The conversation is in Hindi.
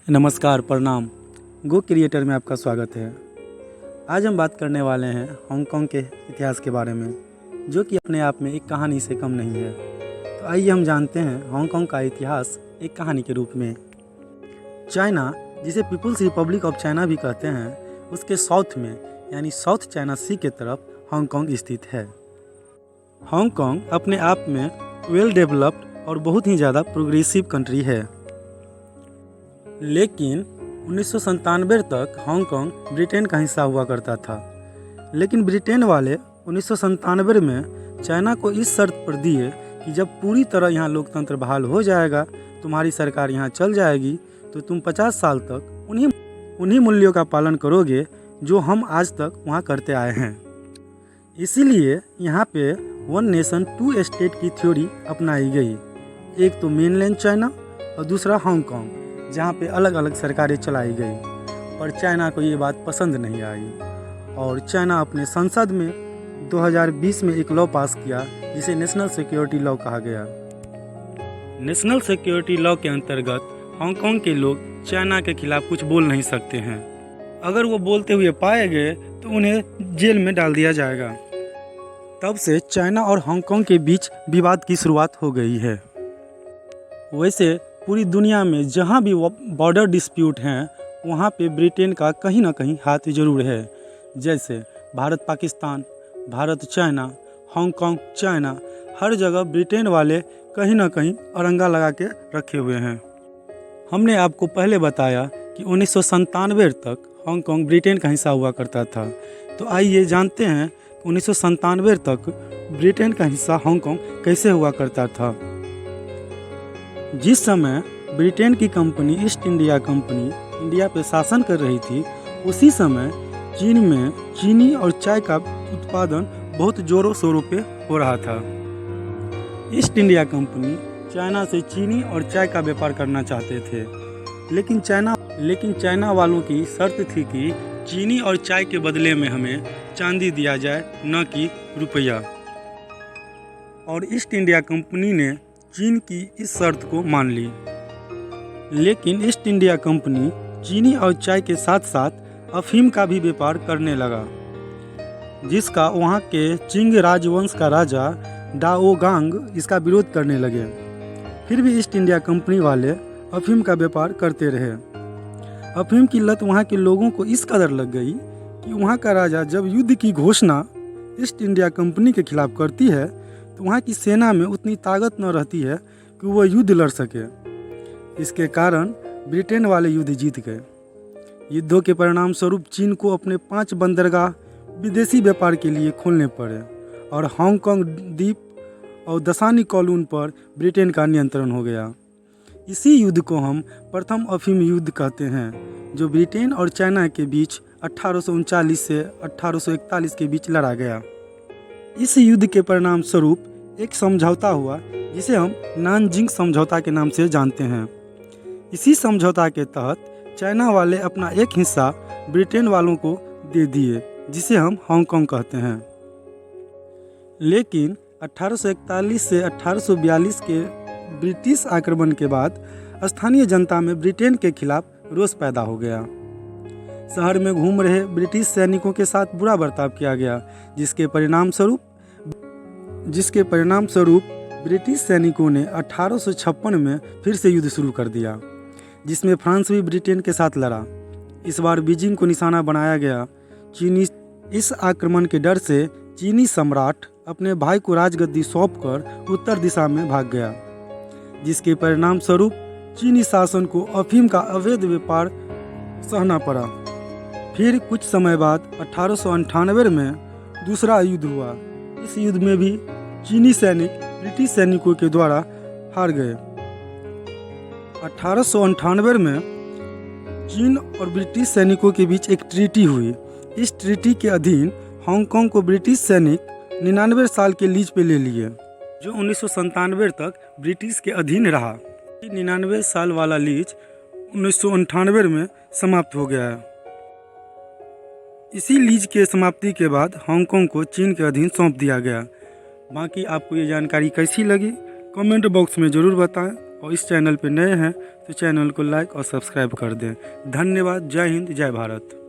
नमस्कार, प्रणाम। गो क्रिएटर में आपका स्वागत है। आज हम बात करने वाले हैं हांगकांग के इतिहास के बारे में, जो कि अपने आप में एक कहानी से कम नहीं है। तो आइए हम जानते हैं हांगकांग का इतिहास एक कहानी के रूप में। चाइना, जिसे पीपुल्स रिपब्लिक ऑफ चाइना भी कहते हैं, उसके साउथ में यानी साउथ चाइना सी के तरफ हांगकांग स्थित है। हांगकांग अपने आप में वेल डेवलप्ड और बहुत ही ज़्यादा प्रोग्रेसिव कंट्री है, लेकिन 1997 तक हांगकांग ब्रिटेन का हिस्सा हुआ करता था। लेकिन ब्रिटेन वाले 1997 में चाइना को इस शर्त पर दिए कि जब पूरी तरह यहाँ लोकतंत्र बहाल हो जाएगा, तुम्हारी सरकार यहाँ चल जाएगी, तो तुम 50 साल तक उन्हीं मूल्यों का पालन करोगे जो हम आज तक वहाँ करते आए हैं। इसीलिए यहाँ पे वन नेशन टू स्टेट की थ्योरी अपनाई गई। एक तो मेनलैंड चाइना और दूसरा हांगकांग, जहाँ पे अलग अलग सरकारें चलाई गई। पर चाइना को ये बात पसंद नहीं आई और चाइना अपने संसद में 2020 में एक लॉ पास किया, जिसे नेशनल सिक्योरिटी लॉ कहा गया। नेशनल सिक्योरिटी लॉ के अंतर्गत हांगकांग के लोग चाइना के खिलाफ कुछ बोल नहीं सकते हैं। अगर वो बोलते हुए पाए गए तो उन्हें जेल में डाल दिया जाएगा। तब से चाइना और हांगकांग के बीच विवाद की शुरुआत हो गई है। वैसे पूरी दुनिया में जहाँ भी बॉर्डर डिस्प्यूट हैं, वहाँ पे ब्रिटेन का कहीं ना कहीं हाथ जरूर है। जैसे Bharat Pakistan, Bharat China, Hong Kong China, हर जगह ब्रिटेन वाले कहीं ना कहीं अड़ंगा लगा के रखे हुए हैं। हमने आपको पहले बताया कि 1997 तक हांगकांग ब्रिटेन का हिस्सा हुआ करता था। तो आइए जानते हैं 1997 तक ब्रिटेन का हिस्सा हांगकांग कैसे हुआ करता था। जिस समय ब्रिटेन की company east India company India पे शासन कर रही थी, उसी समय चीन में चीनी और चाय का उत्पादन बहुत जोरों शोरों पे हो रहा था। ईस्ट इंडिया कंपनी चाइना से चीनी और चाय का व्यापार करना चाहते थे, लेकिन चाइना वालों की शर्त थी कि चीनी और चाय के बदले में हमें चांदी दिया जाए, न कि रुपया। और ईस्ट इंडिया कंपनी ने चीन की इस शर्त को मान ली। लेकिन ईस्ट इंडिया कंपनी चीनी और चाय के साथ साथ अफीम का भी व्यापार करने लगा, जिसका वहाँ के चिंग राजवंश का राजा डाओगांग इसका विरोध करने लगे। फिर भी ईस्ट इंडिया कंपनी वाले अफीम का व्यापार करते रहे। अफीम की लत वहाँ के लोगों को इस कदर लग गई कि वहाँ का राजा जब युद्ध की घोषणा ईस्ट इंडिया कंपनी के खिलाफ करती है, तो वहाँ की सेना में उतनी ताकत न रहती है कि वह युद्ध लड़ सके। इसके कारण ब्रिटेन वाले युद्ध जीत गए। युद्धों के परिणाम स्वरूप चीन को अपने 5 बंदरगाह विदेशी व्यापार के लिए खोलने पड़े और हांगकांग द्वीप और दशानी कॉलोन पर ब्रिटेन का नियंत्रण हो गया। इसी युद्ध को हम प्रथम अफीम युद्ध कहते हैं, जो ब्रिटेन और चाइना के बीच 1839 से 1841 के बीच लड़ा गया। इस युद्ध के परिणाम स्वरूप एक समझौता हुआ, जिसे हम नानजिंग समझौता के नाम से जानते हैं। इसी समझौता के तहत चाइना वाले अपना एक हिस्सा ब्रिटेन वालों को दे दिए, जिसे हम हांगकांग कहते हैं। लेकिन 1841 से 1842 के ब्रिटिश आक्रमण के बाद स्थानीय जनता में ब्रिटेन के खिलाफ रोष पैदा हो गया। शहर में घूम रहे ब्रिटिश सैनिकों के साथ बुरा बर्ताव किया गया, जिसके परिणाम स्वरूप ब्रिटिश सैनिकों ने 1856 में फिर से युद्ध शुरू कर दिया, जिसमें फ्रांस भी ब्रिटेन के साथ लड़ा। इस बार बीजिंग को निशाना बनाया गया। इस आक्रमण के डर से चीनी सम्राट अपने भाई को राजगद्दी सौंपकर उत्तर दिशा में भाग गया, जिसके परिणाम स्वरूप चीनी शासन को अफीम का अवैध व्यापार सहना पड़ा। फिर कुछ समय बाद 1898 में दूसरा युद्ध हुआ। इस युद्ध में भी चीनी सैनिक ब्रिटिश सैनिकों के द्वारा हार गए। 1898 में चीन और ब्रिटिश सैनिकों के बीच एक ट्रीटी हुई। इस ट्रीटी के अधीन हांगकांग को ब्रिटिश सैनिक 99 साल के लीज पे ले लिए, जो 1997 तक ब्रिटिश के अधीन रहा। 99 साल वाला लीज 1998 में समाप्त हो गया है। इसी लीज के समाप्ति के बाद हांगकांग को चीन के अधीन सौंप दिया गया। बाकी आपको ये जानकारी कैसी लगी, कमेंट बॉक्स में ज़रूर बताएं और इस चैनल पर नए हैं तो चैनल को लाइक और सब्सक्राइब कर दें। धन्यवाद। जय हिंद, जय भारत।